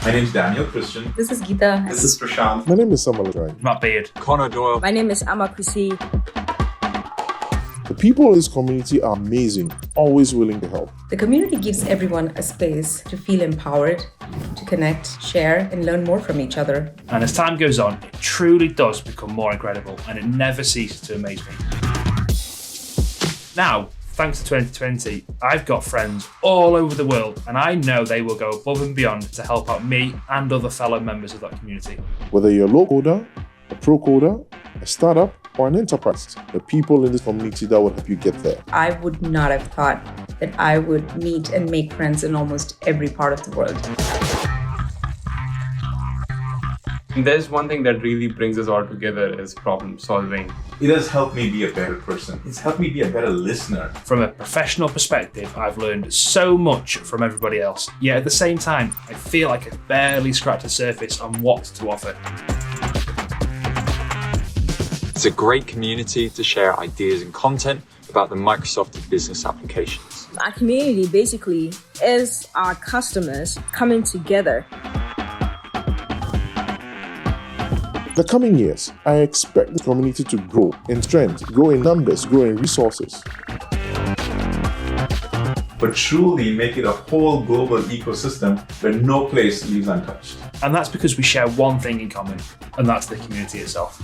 My name is Daniel Christian. This is Geeta. This is Prashant. My name is Samal. Matt Beard. Conor, Doyle. My name is Ama Chrissy. The people in this community are amazing, always willing to help. The community gives everyone a space to feel empowered, to connect, share, and learn more from each other. And as time goes on, it truly does become more incredible, and it never ceases to amaze me. Now, thanks to 2020, I've got friends all over the world, and I know they will go above and beyond to help out me and other fellow members of that community. Whether you're a low coder, a pro coder, a startup, or an enterprise, the people in this community that will help you get there. I would not have thought that I would meet and make friends in almost every part of the world. There's one thing that really brings us all together is problem solving. It has helped me be a better person. It's helped me be a better listener. From a professional perspective, I've learned so much from everybody else. Yet at the same time, I feel like I've barely scratched the surface on what to offer. It's a great community to share ideas and content about the Microsoft business applications. Our community basically is our customers coming together. The coming years, I expect the community to grow in strength, grow in numbers, grow in resources. But truly make it a whole global ecosystem where no place leaves untouched. And that's because we share one thing in common, and that's the community itself.